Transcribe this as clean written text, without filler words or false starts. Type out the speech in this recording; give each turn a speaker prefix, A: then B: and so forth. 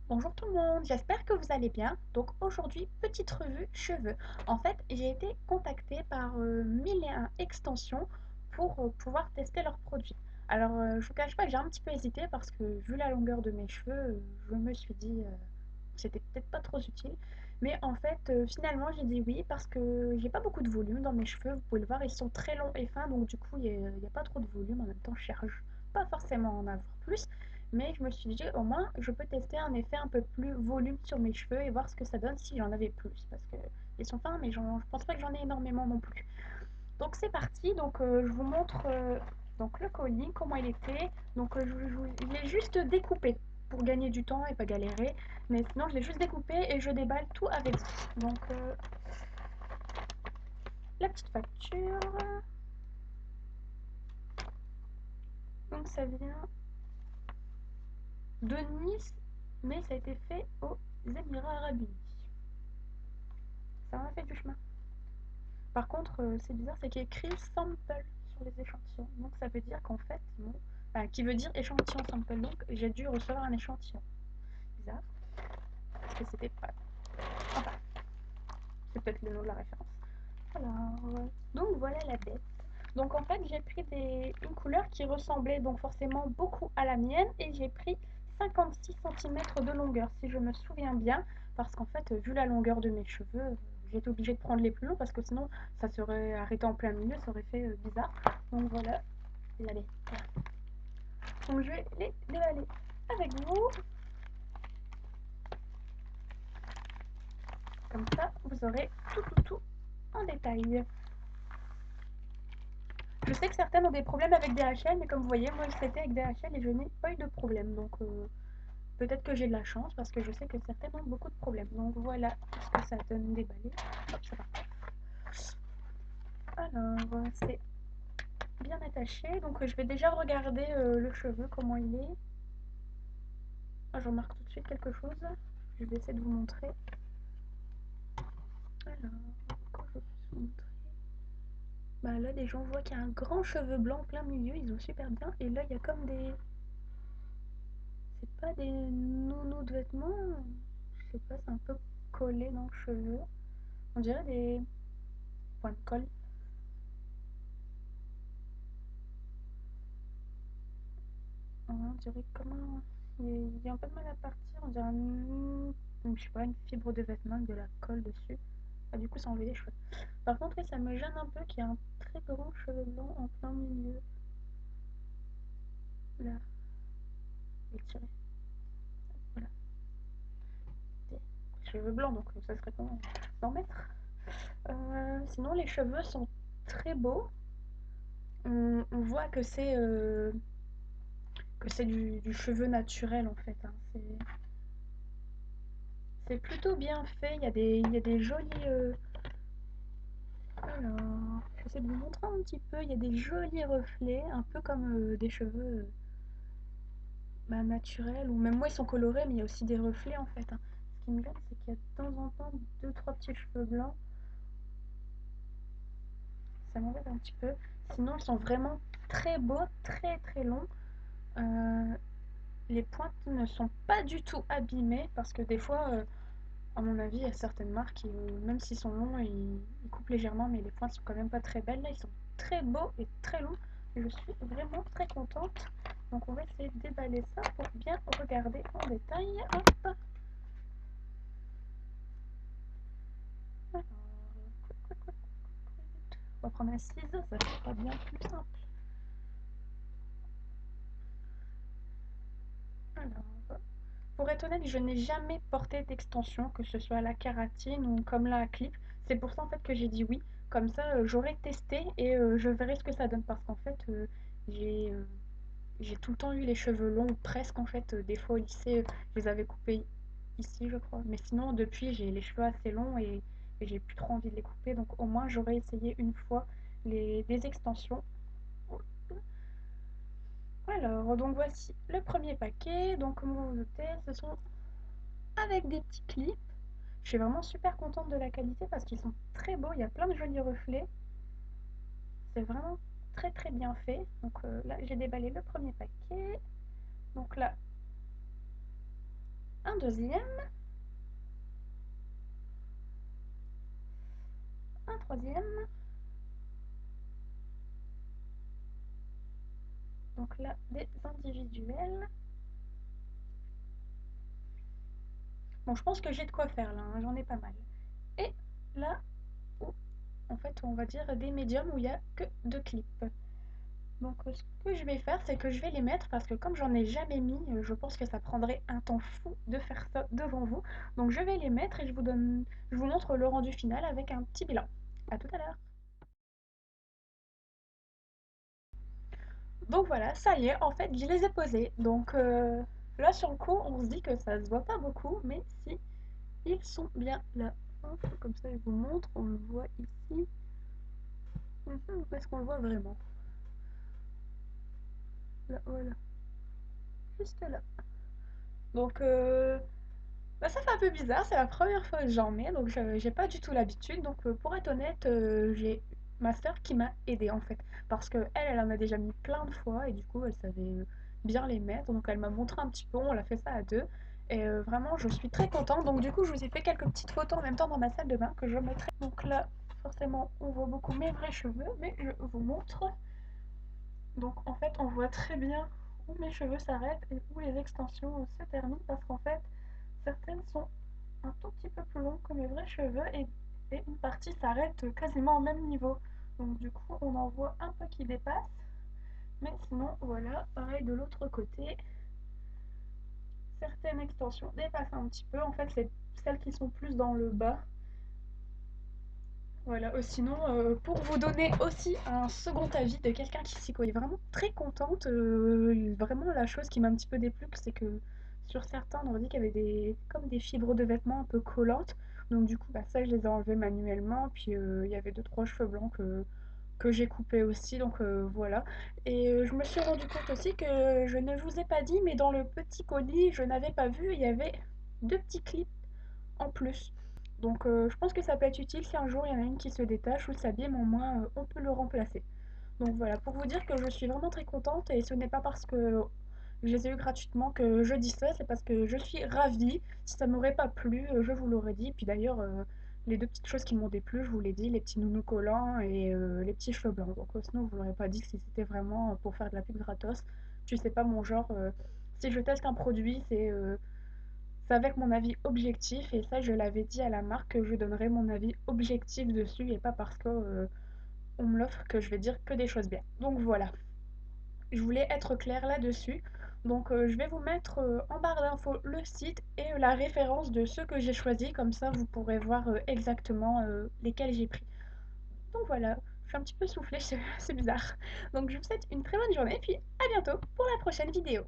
A: Bonjour tout le monde, j'espère que vous allez bien. Donc aujourd'hui, petite revue cheveux. En fait, j'ai été contactée par 1001 extensions pour pouvoir tester leurs produits. Alors, je vous cache pas que j'ai un petit peu hésité parce que vu la longueur de mes cheveux, je me suis dit que c'était peut-être pas trop utile. Mais en fait, finalement, j'ai dit oui parce que j'ai pas beaucoup de volume dans mes cheveux. Vous pouvez le voir, ils sont très longs et fins, donc du coup, il y a pas trop de volume. En même temps, je cherche pas forcément à en avoir plus. Mais je me suis dit, au moins, je peux tester un effet un peu plus volume sur mes cheveux et voir ce que ça donne si j'en avais plus. Parce que ils sont fins, mais je pense pas que j'en ai énormément non plus. Donc c'est parti. Donc je vous montre donc le colis, comment il était. Donc je l'ai juste découpé pour gagner du temps et pas galérer. Mais sinon, je l'ai juste découpé et je déballe tout avec vous. Donc la petite facture. Donc ça vient de Nice, mais ça a été fait aux Émirats Arabes Unis. Ça m'a fait du chemin. Par contre, c'est bizarre, c'est qu'il y a écrit sample sur les échantillons. Donc ça veut dire qu'en fait, bon, enfin, qui veut dire échantillon sample. Donc j'ai dû recevoir un échantillon. Bizarre, parce que c'était pas. Enfin, c'est peut-être le nom de la référence. Alors, donc voilà la bête. Donc en fait, j'ai pris une couleur qui ressemblait donc forcément beaucoup à la mienne et j'ai pris 56 cm de longueur, si je me souviens bien, parce qu'en fait, vu la longueur de mes cheveux, j'ai été obligée de prendre les plus longs parce que sinon ça serait arrêté en plein milieu, ça aurait fait bizarre. Donc voilà, allez. Donc je vais les déballer avec vous, comme ça vous aurez tout en détail. Je sais que certaines ont des problèmes avec DHL, mais comme vous voyez, moi c'était avec DHL et je n'ai pas eu de problème. Donc peut-être que j'ai de la chance parce que je sais que certaines ont beaucoup de problèmes. Donc voilà ce que ça donne déballé. Hop, ça va. Alors c'est bien attaché. Donc je vais déjà regarder le cheveu, comment il est. Ah, je remarque tout de suite quelque chose. Je vais essayer de vous montrer. Alors, quand je puisse vous montrer. Bah là déjà on voit qu'il y a un grand cheveu blanc en plein milieu, ils ont super bien. Et là il y a comme des. C'est pas des nounous de vêtements. Je sais pas, c'est un peu collé dans le cheveu. On dirait des points de colle. On dirait comment. Il y a un peu de mal à partir. On dirait je sais pas, une fibre de vêtement avec de la colle dessus. Ah, du coup, ça enlève les cheveux. Par contre, oui, ça me gêne un peu qu'il y ait un très grand cheveu blanc en plein milieu. Là, je vais tirer. Voilà. Des cheveux blancs, donc ça serait comment d'en mettre. Sinon, les cheveux sont très beaux. On voit que c'est du cheveu naturel en fait, hein. C'est plutôt bien fait. Il y a des jolis. Alors, j'essaie de vous montrer un petit peu. Il y a des jolis reflets, un peu comme des cheveux bah, naturels. Ou même moi, ils sont colorés, mais il y a aussi des reflets en fait, hein. Ce qui me gêne, c'est qu'il y a de temps en temps deux, trois petits cheveux blancs. Ça m'embête un petit peu. Sinon, ils sont vraiment très beaux, très longs. Euh, les pointes ne sont pas du tout abîmées parce que des fois, à mon avis, il y a certaines marques qui, même s'ils sont longs, ils coupent légèrement, mais les pointes sont quand même pas très belles. Là, ils sont très beaux et très longs. Je suis vraiment très contente. Donc, on va essayer de déballer ça pour bien regarder en détail. Hop. Alors, on va prendre un ciseau, ça sera bien plus simple. Alors, pour être honnête, je n'ai jamais porté d'extension, que ce soit la kératine ou comme la clip. C'est pour ça en fait que j'ai dit oui. Comme ça, j'aurais testé et je verrai ce que ça donne. Parce qu'en fait, j'ai euh, j'ai tout le temps eu les cheveux longs, ou presque en fait. Des fois au lycée, je les avais coupés ici, je crois. Mais sinon, depuis, j'ai les cheveux assez longs et j'ai plus trop envie de les couper. Donc au moins, j'aurais essayé une fois des extensions. Alors, donc voici le premier paquet. Donc comme vous vous doutez, ce sont avec des petits clips. Je suis vraiment super contente de la qualité parce qu'ils sont très beaux. Il y a plein de jolis reflets. C'est vraiment très bien fait. Donc là, j'ai déballé le premier paquet. Donc là, un deuxième, un troisième. Donc là, des individuels. Bon, je pense que j'ai de quoi faire là, hein, j'en ai pas mal. Et là, où, en fait, on va dire des médiums où il n'y a que deux clips. Donc ce que je vais faire, c'est que je vais les mettre parce que comme j'en ai jamais mis, je pense que ça prendrait un temps fou de faire ça devant vous. Donc je vais les mettre et je vous montre le rendu final avec un petit bilan. À tout à l'heure. Donc voilà, ça y est, en fait, je les ai posés. Donc là, sur le coup, on se dit que ça se voit pas beaucoup, mais si, ils sont bien là. Hop, comme ça, je vous montre, on le voit ici. Est-ce qu'on le voit vraiment? Là, voilà, juste là. Donc bah, ça fait un peu bizarre, c'est la première fois que j'en mets, donc j'ai pas du tout l'habitude. Donc pour être honnête, j'ai ma sœur qui m'a aidée en fait. Parce que elle en a déjà mis plein de fois et du coup elle savait bien les mettre. Donc elle m'a montré un petit peu, on l'a fait ça à deux. Et vraiment je suis très contente. Donc du coup je vous ai fait quelques petites photos en même temps dans ma salle de bain que je mettrai. Donc là forcément on voit beaucoup mes vrais cheveux, mais je vous montre. Donc en fait on voit très bien où mes cheveux s'arrêtent et où les extensions se terminent parce qu'en fait certaines sont un tout petit peu plus longues que mes vrais cheveux et une partie s'arrête quasiment au même niveau. Donc du coup on en voit un peu qui dépasse. Mais sinon voilà, pareil de l'autre côté, certaines extensions dépassent un petit peu. En fait c'est celles qui sont plus dans le bas. Voilà, sinon, pour vous donner aussi un second avis de quelqu'un qui s'y connaît vraiment très contente, vraiment la chose qui m'a un petit peu déplu, c'est que sur certains, on aurait dit qu'il y avait comme des fibres de vêtements un peu collantes. Donc du coup, bah, ça, je les ai enlevées manuellement. Puis il y avait deux, trois cheveux blancs que j'ai coupés aussi. Donc voilà. Et je me suis rendu compte aussi que je ne vous ai pas dit, mais dans le petit colis, je n'avais pas vu, il y avait deux petits clips en plus. Donc je pense que ça peut être utile si un jour il y en a une qui se détache ou s'abîme, au moins on peut le remplacer. Donc voilà, pour vous dire que je suis vraiment très contente et ce n'est pas parce que je les ai eu gratuitement que je dis ça, c'est parce que je suis ravie. Si ça m'aurait pas plu, je vous l'aurais dit. Puis d'ailleurs, les deux petites choses qui m'ont déplu, je vous l'ai dit, les petits nounous collants et les petits cheveux blancs. Donc sinon, vous l'aurez pas dit si c'était vraiment pour faire de la pub gratos. Tu sais pas mon genre. Si je teste un produit, c'est avec mon avis objectif et ça je l'avais dit à la marque que je donnerais mon avis objectif dessus et pas parce que on me l'offre que je vais dire que des choses bien. Donc voilà, je voulais être claire là-dessus. Donc je vais vous mettre en barre d'infos le site et la référence de ceux que j'ai choisis, comme ça vous pourrez voir exactement lesquels j'ai pris. Donc voilà, je suis un petit peu soufflée, c'est bizarre. Donc je vous souhaite une très bonne journée et puis à bientôt pour la prochaine vidéo.